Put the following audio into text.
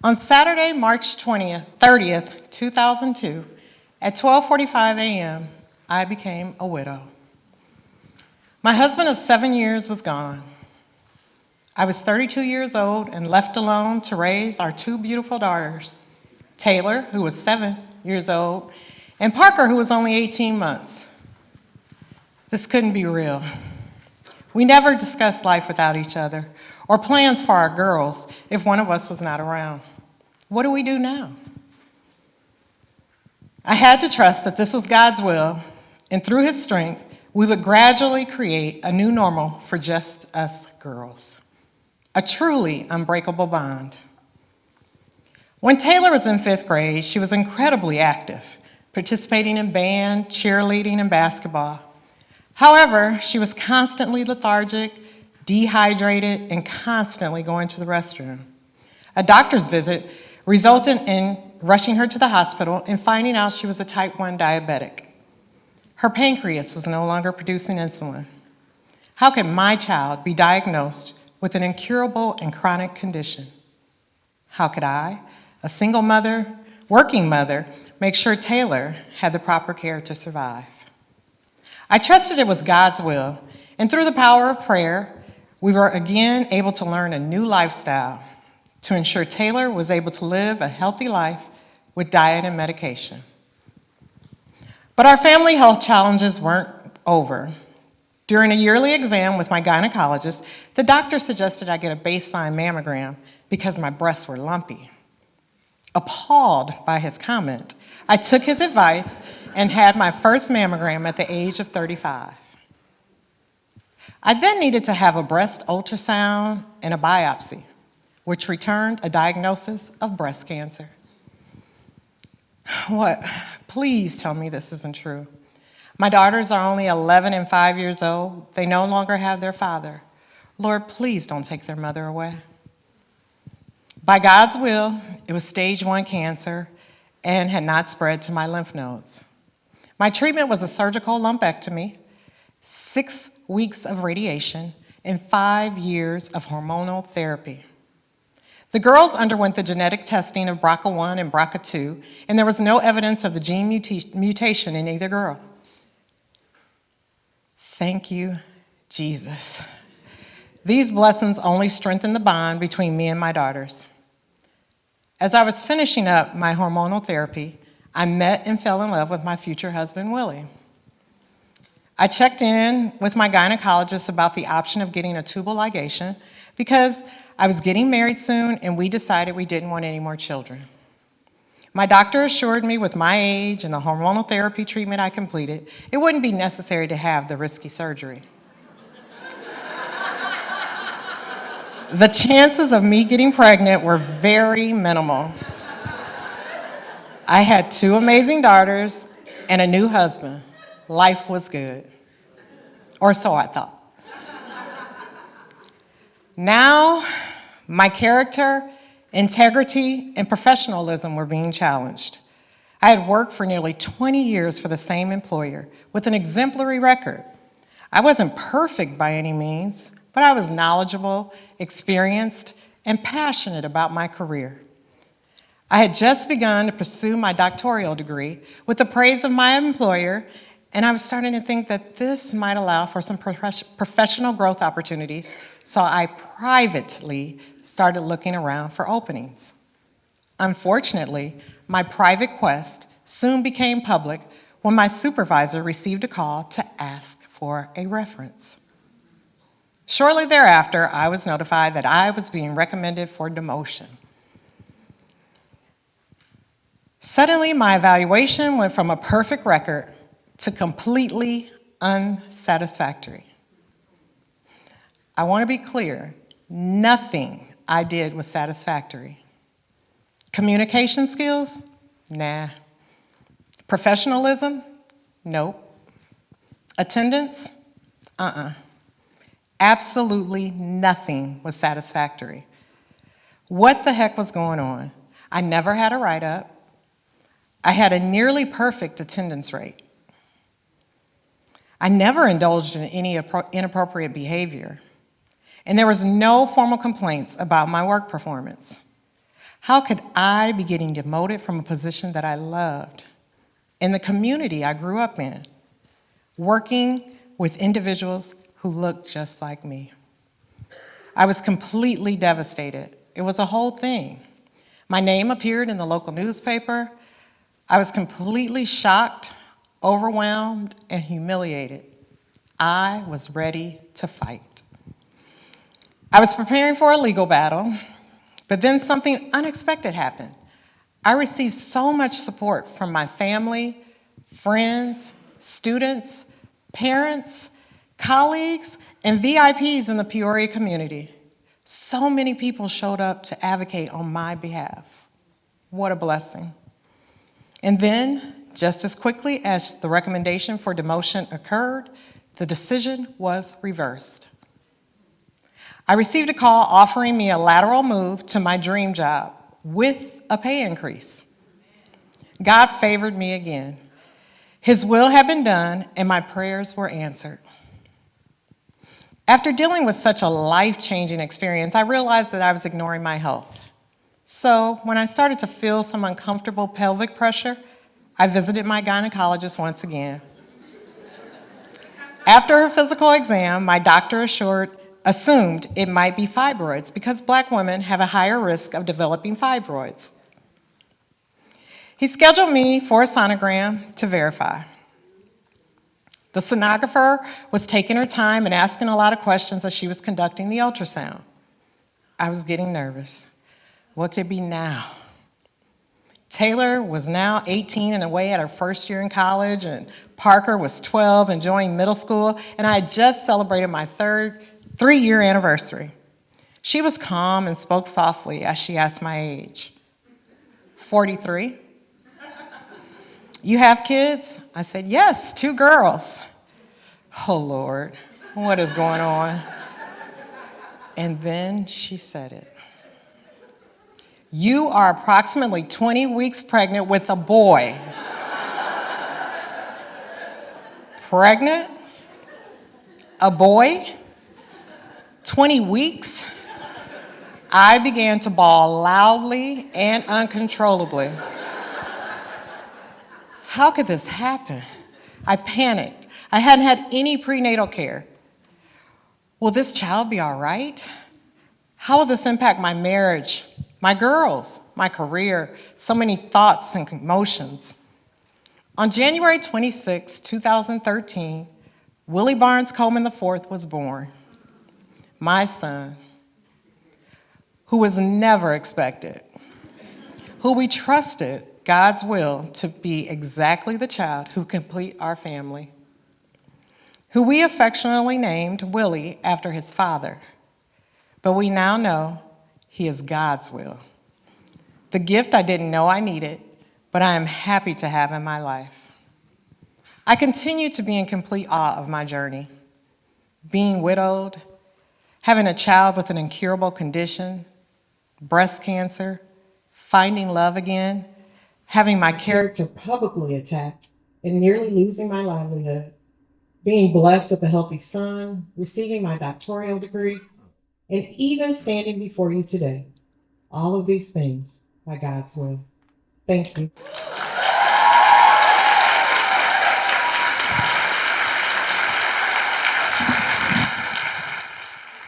On Saturday, March 30th, 2002, at 12:45 a.m., I became a widow. My husband of 7 years was gone. I was 32 years old and left alone to raise our two beautiful daughters, Taylor, who was 7 years old, and Parker, who was only 18 months. This couldn't be real. We never discussed life without each other or plans for our girls if one of us was not around. What do we do now? I had to trust that this was God's will, and through His strength, we would gradually create a new normal for just us girls, a truly unbreakable bond. When Taylor was in 5th grade, she was incredibly active, participating in band, cheerleading, and basketball. However, she was constantly lethargic, dehydrated, and constantly going to the restroom. A doctor's visit resulted in rushing her to the hospital and finding out she was a type 1 diabetic. Her pancreas was no longer producing insulin. How could my child be diagnosed with an incurable and chronic condition? How could I, a single mother, working mother, make sure Taylor had the proper care to survive? I trusted it was God's will, and through the power of prayer, we were again able to learn a new lifestyle to ensure Taylor was able to live a healthy life with diet and medication. But our family health challenges weren't over. During a yearly exam with my gynecologist, the doctor suggested I get a baseline mammogram because my breasts were lumpy. Appalled by his comment, I took his advice and had my first mammogram at the age of 35. I then needed to have a breast ultrasound and a biopsy, which returned a diagnosis of breast cancer. What? Please tell me this isn't true. My daughters are only 11 and 5 years old. They no longer have their father. Lord, please don't take their mother away. By God's will, it was stage 1 cancer and had not spread to my lymph nodes. My treatment was a surgical lumpectomy, 6 weeks of radiation, and 5 years of hormonal therapy. The girls underwent the genetic testing of BRCA1 and BRCA2, and there was no evidence of the gene mutation in either girl. Thank you, Jesus. These blessings only strengthened the bond between me and my daughters. As I was finishing up my hormonal therapy, I met and fell in love with my future husband, Willie. I checked in with my gynecologist about the option of getting a tubal ligation because I was getting married soon and we decided we didn't want any more children. My doctor assured me with my age and the hormonal therapy treatment I completed, it wouldn't be necessary to have the risky surgery. The chances of me getting pregnant were very minimal. I had 2 amazing daughters and a new husband. Life was good. Or so I thought. Now, my character, integrity, and professionalism were being challenged. I had worked for nearly 20 years for the same employer with an exemplary record. I wasn't perfect by any means, but I was knowledgeable, experienced, and passionate about my career. I had just begun to pursue my doctoral degree with the praise of my employer, and I was starting to think that this might allow for some professional growth opportunities, so I privately started looking around for openings. Unfortunately, my private quest soon became public when my supervisor received a call to ask for a reference. Shortly thereafter, I was notified that I was being recommended for demotion. Suddenly, my evaluation went from a perfect record to completely unsatisfactory. I want to be clear, nothing I did was satisfactory. Communication skills? Nah. Professionalism? Nope. Attendance? Absolutely nothing was satisfactory. What the heck was going on? I never had a write-up. I had a nearly perfect attendance rate. I never indulged in any inappropriate behavior, and there was no formal complaints about my work performance. How could I be getting demoted from a position that I loved in the community I grew up in, working with individuals who looked just like me? I was completely devastated. It was a whole thing. My name appeared in the local newspaper. I was completely shocked, overwhelmed, and humiliated. I was ready to fight. I was preparing for a legal battle, but then something unexpected happened. I received so much support from my family, friends, students, parents, colleagues, and VIPs in the Peoria community. So many people showed up to advocate on my behalf. What a blessing. And then, just as quickly as the recommendation for demotion occurred, the decision was reversed. I received a call offering me a lateral move to my dream job with a pay increase. God favored me again. His will had been done, and my prayers were answered. After dealing with such a life-changing experience, I realized that I was ignoring my health. So when I started to feel some uncomfortable pelvic pressure, I visited my gynecologist once again. After her physical exam, my doctor assumed it might be fibroids because Black women have a higher risk of developing fibroids. He scheduled me for a sonogram to verify. The sonographer was taking her time and asking a lot of questions as she was conducting the ultrasound. I was getting nervous. What could it be now? Taylor was now 18 and away at her first year in college, and Parker was 12 enjoying middle school, and I had just celebrated my three-year anniversary. She was calm and spoke softly as she asked my age. 43. You have kids? I said, yes, 2 girls. Oh, Lord, what is going on? And then she said it. You are approximately 20 weeks pregnant with a boy. Pregnant? A boy? 20 weeks? I began to bawl loudly and uncontrollably. How could this happen? I panicked. I hadn't had any prenatal care. Will this child be all right? How will this impact my marriage, my girls, my career? So many thoughts and emotions. On January 26, 2013, Willie Barnes Coleman IV was born. My son, who was never expected, who we trusted God's will to be exactly the child who complete our family, who we affectionately named Willie after his father. But we now know he is God's will. The gift I didn't know I needed, but I am happy to have in my life. I continue to be in complete awe of my journey. Being widowed, having a child with an incurable condition, breast cancer, finding love again, having my character publicly attacked, and nearly losing my livelihood, being blessed with a healthy son, receiving my doctoral degree, and even standing before you today. All of these things by God's will. Thank you.